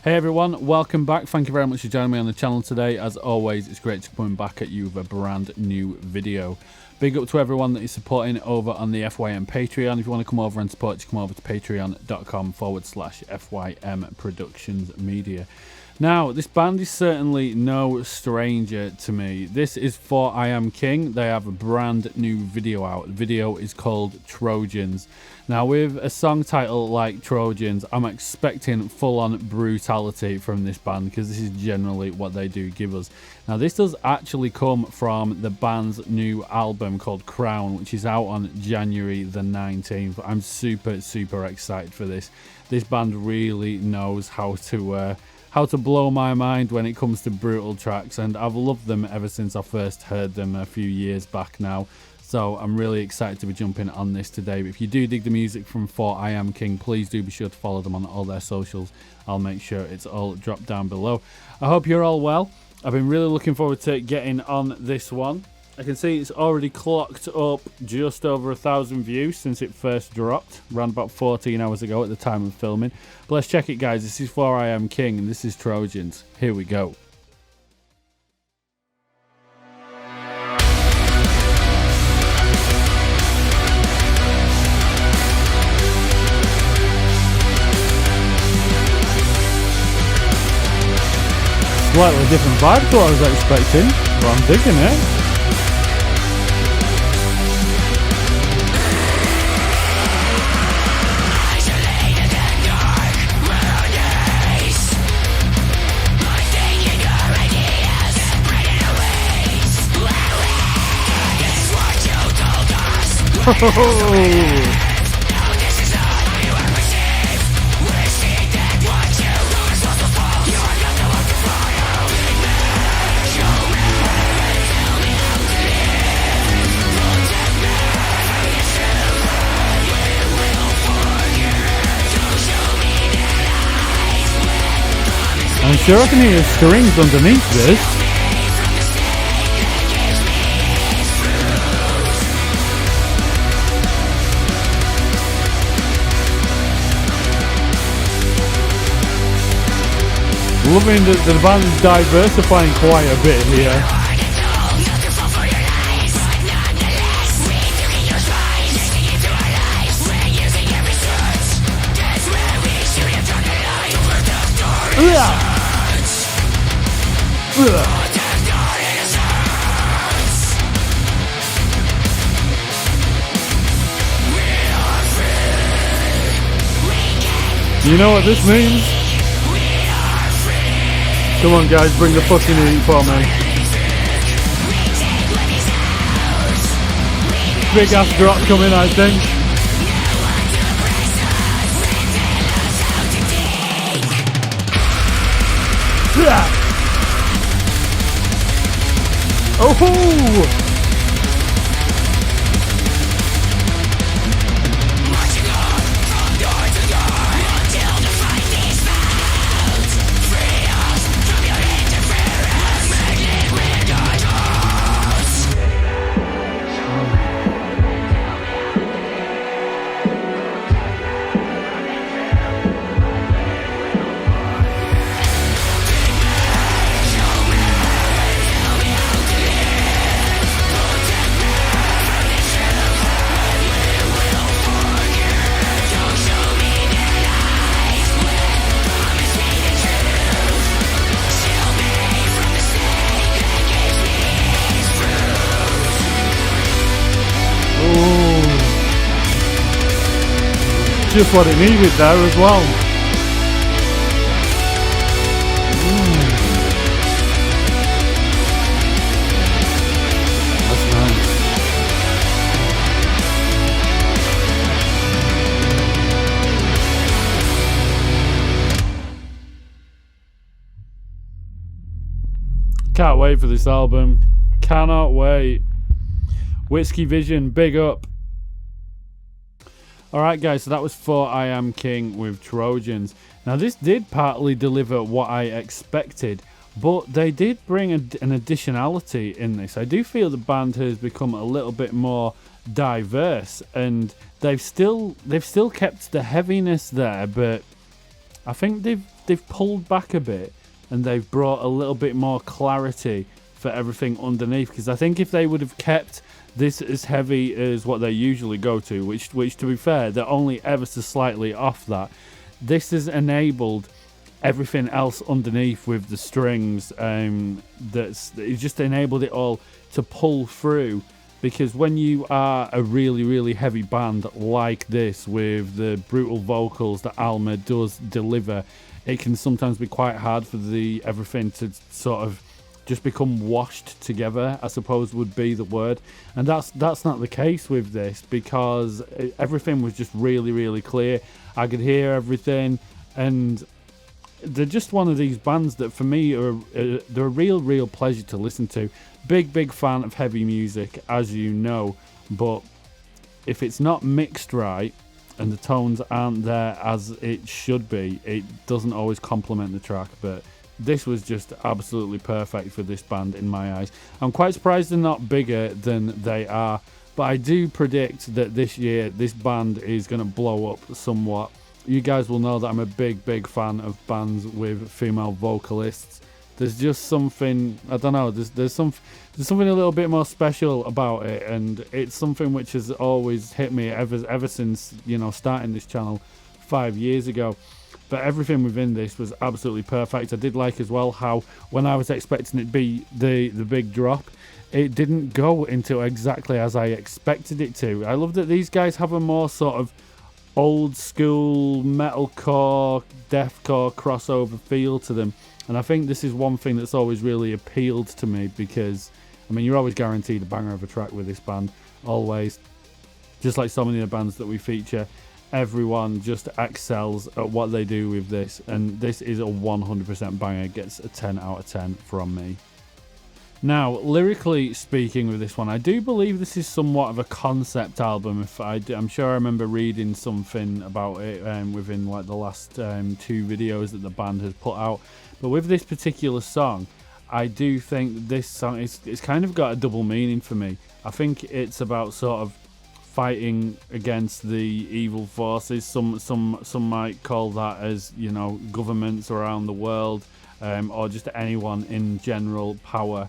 Hey everyone, welcome back. Thank you very much for joining me on the channel today. As always, it's great to come back at you with a brand new video. Big up to everyone that is supporting over on the FYM Patreon. If you want to come over and support, just come over to patreon.com/FYM Productions Media. Now, this band is certainly no stranger to me. This is For I Am King. They have a brand new video out. The video is called Trojans. Now, with a song title like Trojans, I'm expecting full-on brutality from this band because this is generally what they do give us. Now, this does actually come from the band's new album called Crown, which is out on January the 19th. I'm super excited for this. This band really knows how to blow my mind when it comes to brutal tracks, and I've loved them ever since I first heard them a few years back now. So I'm really excited to be jumping on this today. But if you do dig the music from For I Am King, please do be sure to follow them on all their socials. I'll make sure it's all dropped down below. I hope you're all well. I've been really looking forward to getting on this one. I can see it's already clocked up just over 1,000 views since it first dropped, around about 14 hours ago at the time of filming. But let's check it, guys. This is For I Am King and this is Trojans. Here we go. Slightly different vibe to what I was expecting, but I'm digging it. I'm sure I can hear strings underneath this. Loving that the band's diversifying quite a bit here. You know what this means? Come on guys, bring the fucking heat for me. Big ass drop coming, I think. Oh! Just what it needed there as well. That's nice. Can't wait for this album. Cannot wait. Whiskey Vision, big up. Alright guys, so that was For I Am King with Trojans. Now this did partly deliver what I expected, but they did bring an additionality in this. I do feel the band has become a little bit more diverse, and they've still kept the heaviness there, but I think they've they've pulled back a bit and they've brought a little bit more clarity for everything underneath, because I think if they would have kept this as heavy as what they usually go to, which to be fair, they're only ever so slightly off that, this has enabled everything else underneath with the strings. It's just enabled it all to pull through, because when you are a really heavy band like this with the brutal vocals that Alma does deliver, it can sometimes be quite hard for everything to sort of just become washed together, I suppose would be the word. And that's not the case with this, because everything was just really clear. I could hear everything, and they're just one of these bands that for me they're a real pleasure to listen to. Big fan of heavy music, as you know, but if it's not mixed right and the tones aren't there as it should be, it doesn't always complement the track. But this was just absolutely perfect for this band in my eyes. I'm quite surprised they're not bigger than they are, but I do predict that this year this band is going to blow up somewhat. You guys will know that I'm a big fan of bands with female vocalists. There's just something, I don't know, there's something a little bit more special about it, and it's something which has always hit me ever since, you know, starting this channel 5 years ago. But everything within this was absolutely perfect. I did like as well how when I was expecting it to be the big drop, it didn't go into exactly as I expected it to. I love that these guys have a more sort of old school metalcore, deathcore crossover feel to them. And I think this is one thing that's always really appealed to me, because, I mean, you're always guaranteed a banger of a track with this band, always. Just like so many of the bands that we feature, everyone just excels at what they do with this, and this is a 100% banger. Gets a 10 out of 10 from me. Now, lyrically speaking with this one, I do believe this is somewhat of a concept album. I'm sure I remember reading something about it within like the last 2 videos that the band has put out. But with this particular song, I do think this song it's kind of got a double meaning for me. I think it's about sort of fighting against the evil forces. Some might call that as, you know, governments around the world, or just anyone in general power.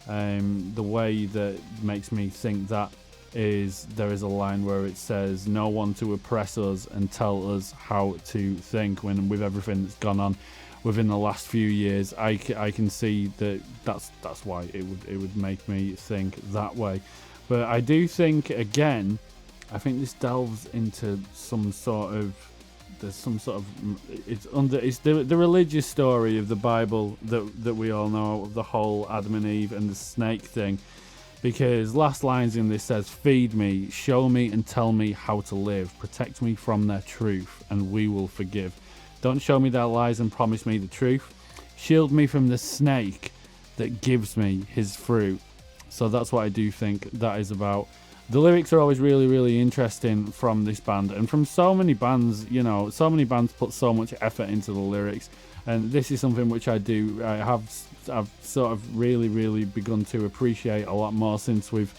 The way that makes me think that is there is a line where it says, "No one to oppress us and tell us how to think." When with everything that's gone on within the last few years, I can see that's why it would make me think that way. But I do think, again, I think this delves into some sort of, it's the religious story of the Bible that we all know, the whole Adam and Eve and the snake thing. Because last lines in this says, "Feed me, show me and tell me how to live, protect me from their truth and we will forgive. Don't show me their lies and promise me the truth. Shield me from the snake that gives me his fruit." So that's what I do think that is about. The lyrics are always really interesting from this band, and from so many bands, you know, so many bands put so much effort into the lyrics, and this is something which I've sort of really begun to appreciate a lot more since we've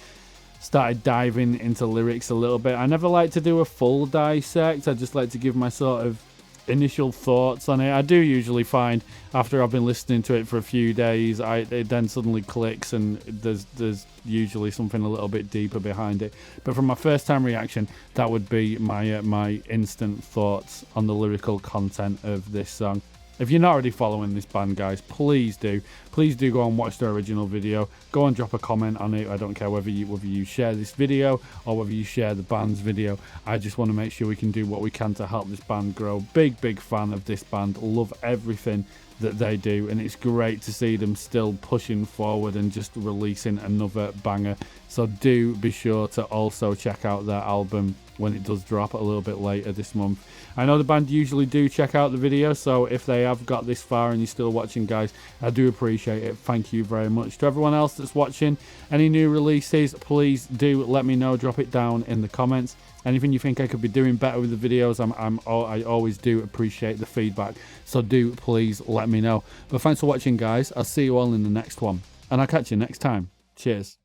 started diving into lyrics a little bit. I never like to do a full dissect. I just like to give my sort of initial thoughts on it. I do usually find after I've been listening to it for a few days, it then suddenly clicks, and there's usually something a little bit deeper behind it. But from my first time reaction, that would be my instant thoughts on the lyrical content of this song. If you're not already following this band, guys, please do go and watch their original video. Go and drop a comment on it. I don't care whether you share this video or whether you share the band's video. I just want to make sure we can do what we can to help this band grow. Big fan of this band. Love everything that they do, and it's great to see them still pushing forward and just releasing another banger. So do be sure to also check out their album when it does drop a little bit later this month. I know the band usually do check out the video, so if they have got this far and you're still watching, guys, I do appreciate it. Thank you very much. To everyone else that's watching, any new releases, please do let me know. Drop it down in the comments. Anything you think I could be doing better with the videos, I always do appreciate the feedback, so do please let me know. But thanks for watching, guys. I'll see you all in the next one, and I'll catch you next time. Cheers.